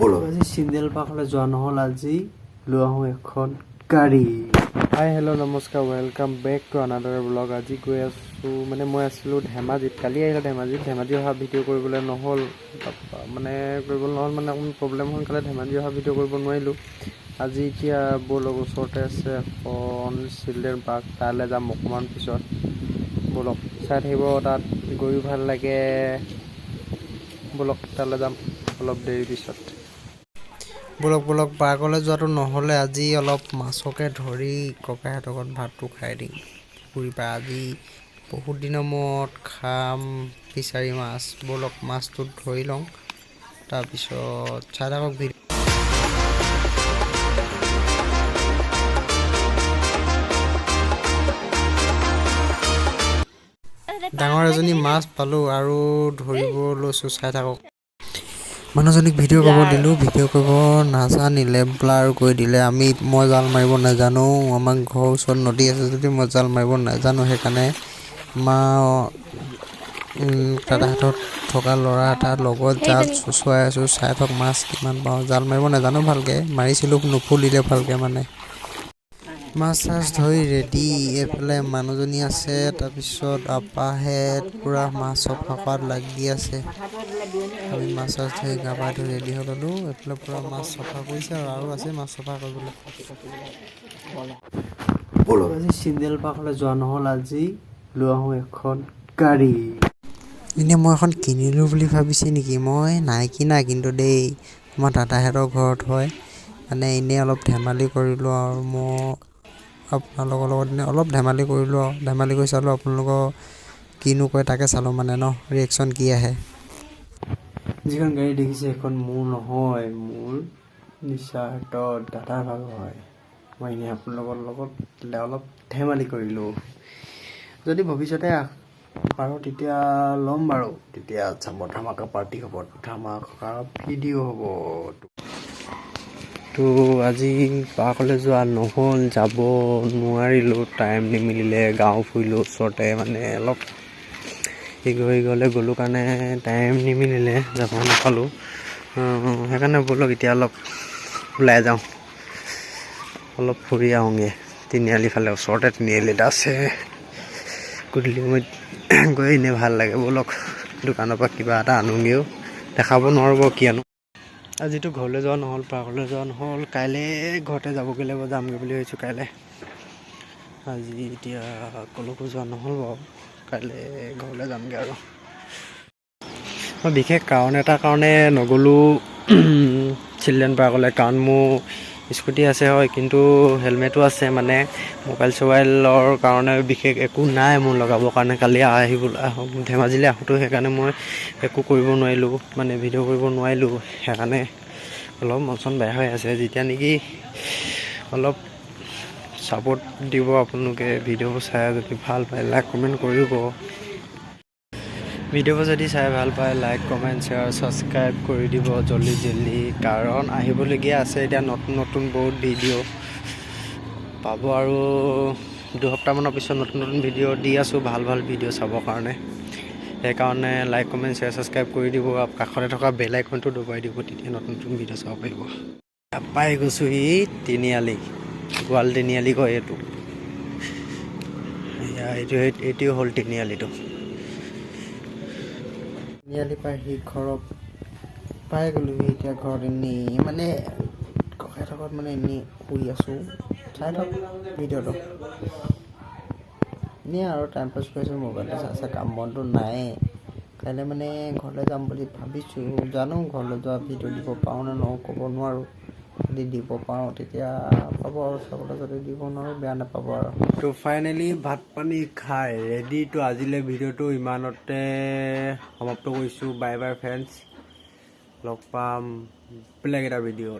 আজি চিন্দেল পাকলৈ যোৱা নহ'ল আজি লৈ আহোঁ এখন গাড়ী। হাই হেল্ল' নমস্কাৰ, welcome back to another blog. আজি গৈ আছোঁ মানে মই আছিলোঁ ধেমাজিত, কালি আহিলোঁ ধেমাজি অহা ভিডিঅ' কৰিবলৈ নহ'ল মানে অকণমান প্ৰব্লেম হ'ল কাৰণে ধেমাজি অহা ভিডিঅ' কৰিব নোৱাৰিলোঁ। আজি এতিয়া ব'লক, ওচৰতে আছে এখন চিলড্ৰেন পাৰ্ক, তালৈ যাম অকণমান পিছত। ব'লক চাই থাকিব, তাত গৈও ভাল লাগে। ব'লক তালৈ যাম অলপ দেৰি পিছত। ব'লক পাৰ্কলৈ যোৱাটো নহ'লে আজি অলপ মাছকে ধৰি ককাহঁতৰ ঘৰত ভাতটো খাই দিম। পুখুৰীৰ পৰা আজি বহুত দিনৰ মূৰত খাম ফিচাৰী মাছ। ব'লক মাছটো ধৰি লওঁ, তাৰপিছত চাই থাকক ভিডিঅ'। ডাঙৰ এজনী মাছ পালোঁ আৰু ধৰিব লৈছোঁ, চাই থাকক। মানুহজনীক ভিডিঅ' কৰিব দিলোঁ, ভিডিঅ' কৰিব নাজানিলে, ব্লাৰ কৰি দিলে। মই জাল মাৰিব নাজানো, আমাৰ ঘৰৰ ওচৰত নদী আছে যদি মই জাল মাৰিব নাজানো, সেইকাৰণে দাদাহঁতত থকা ল'ৰা এটাৰ লগত জাল চুচুৱাই আছোঁ। চাই থাকক মাছ কিমান পাওঁ। জাল মাৰিব নাজানো ভালকৈ, মাৰিছিলোঁ নুফুলিলে ভালকৈ মানে। মাছ চাছ ধৰি ৰেডি, এইফালে মানুহজনী আছে, তাৰপিছত আপাহেঁত পূৰা মাছ চফা কৰাত লাগি আছে। আমি মাছ চাছ ধৰি গা পা ধুই ৰেডি হৈ ল'লোঁ। এইফালে পূৰা মাছ চফা কৰিছে আৰু আছে মাছ চফা কৰিবলৈ। আজি চিন্দেল পাৰ্কলৈ যোৱা নহ'ল আজি লৈ আহোঁ এখন গাড়ী। এনেই মই এখন কিনিলোঁ বুলি ভাবিছে নেকি? মই নাই কিনা কিন্তু দেই, আমাৰ দাদাহঁতৰ ঘৰত হয় মানে। এনেই অলপ ধেমালি কৰিলোঁ আৰু মই আপোনালোকৰ লগত এনেই অলপ ধেমালি কৰিলোঁ আৰু ধেমালি কৰি চালোঁ আপোনালোকৰ কিনো কয় তাকে চালোঁ মানে ৰিয়েকশ্যন কি আহে। যিখন গাড়ী দেখিছে সেইখন মোৰ নহয়, মোৰ নিচাহঁতৰ দাদাৰ ভাগৰ হয়। মই এনেই আপোনালোকৰ লগত অলপ ধেমালি কৰিলোঁ। যদি ভৱিষ্যতে পাৰোঁ তেতিয়া ল'ম বাৰু, তেতিয়া চাব ধামাকা পাৰ্টি হ'ব, ধামাকা ভিডিঅ' হ'ব। তো আজি পাৰ্কলৈ যোৱা নহ'ল, যাব নোৱাৰিলোঁ, টাইম নিমিলিলে। গাঁও ফুৰিলোঁ ওচৰতে মানে অলপ ইঘৰলৈ গ'লোঁ কাৰণে টাইম নিমিলিলে, যাব নাপালোঁ। সেইকাৰণে ব'লক এতিয়া অলপ ওলাই যাওঁ, অলপ ফুৰি আহোঁগৈ তিনিআলি ফালে। ওচৰতে তিনিআলি এটা আছে, গধূলি সময়ত গৈ এনেই ভাল লাগে। ব'লক দোকানৰ পৰা কিবা এটা আনোগৈও, দেখাব নোৱাৰিব কি আনো। আজিতো ঘৰলৈ যোৱা নহ'ল, পাৰ্কলৈ যোৱা নহ'ল, কাইলৈ ঘৰতে যাবগৈ লাগিব, যামগৈ বুলি ভাবিছোঁ কাইলৈ। আজি এতিয়া ক'লৈকো যোৱা নহ'ল বাৰু, কাইলৈ ঘৰলৈ যামগৈ আৰু। মই বিশেষ কাৰণ এটাৰ কাৰণে নগ'লোঁ চিলড্ৰেন পাৰ্কলৈ, কাৰণ মোৰ স্কুটি আছে হয়, কিন্তু হেলমেটো আছে মানে। মোবাইল চবাইলৰ কাৰণে বিশেষ একো নাই মোৰ লগাবৰ কাৰণে। কালি ধেমাজিলৈ আহোঁতেও সেইকাৰণে মই একো কৰিব নোৱাৰিলোঁ, মানে ভিডিঅ' কৰিব নোৱাৰিলোঁ। সেইকাৰণে অলপ মন চন বেয়া হৈ আছে। যেতিয়া নেকি অলপ ছাপোৰ্ট দিব আপোনালোকে, ভিডিঅ'বোৰ চাই যদি ভাল পায় লাইক কমেণ্ট কৰিব। ভিডিঅ'বোৰ যদি চাই ভাল পায় লাইক কমেণ্ট শ্বেয়াৰ ছাবস্ক্ৰাইব কৰি দিব জল্দি, কাৰণ আহিবলগীয়া আছে এতিয়া নতুন বহুত ভিডিঅ' পাব। আৰু দুসপ্তাহমানৰ পিছত নতুন ভিডিঅ' দি আছোঁ, ভাল ভিডিঅ' চাবৰ কাৰণে। সেইকাৰণে লাইক কমেণ্ট শ্বেয়াৰ ছাবস্ক্ৰাইব কৰি দিব, কাষতে থকা বেল আইকনটো দবাই দিব, তেতিয়া নতুন ভিডিঅ' চাব পাৰিব। পাই গৈছোঁ তিনিআলি, গোৱাল তিনিআলি কয় এইটো। এইটোৱে হ'ল তিনিআলিটো। তিনিআলি পাই ঘৰত পাই গ'লোহি। এতিয়া ঘৰত এনেই মানে ককাহঁতৰ ঘৰত মানে এনেই শুই আছোঁ, চাই থাকক ভিডিঅ'টো। এনেই আৰু টাইম পাছ কৰিছোঁ, মোবাইলটো চাই কাম বনটো নাই। কাইলৈ মানে ঘৰলৈ যাম বুলি ভাবিছোঁ, জানো ঘৰলৈ যোৱা ভিডিঅ' দিব পাৰোঁ নে নোৱাৰোঁ ক'ব নোৱাৰোঁ। যদি দিব পাৰোঁ তেতিয়া পাব আৰু চাবলৈ, যদি দিব নোৱাৰোঁ বেয়া নাপাব আৰু। তো ফাইনেলি ভাত পানী খাই ৰেডি। তো আজিলৈ ভিডিঅ'টো ইমানতে সমাপ্ত কৰিছোঁ। বাই বাই ফ্ৰেণ্ডছ, লগ পাম বেলেগ এটা ভিডিঅ'ত।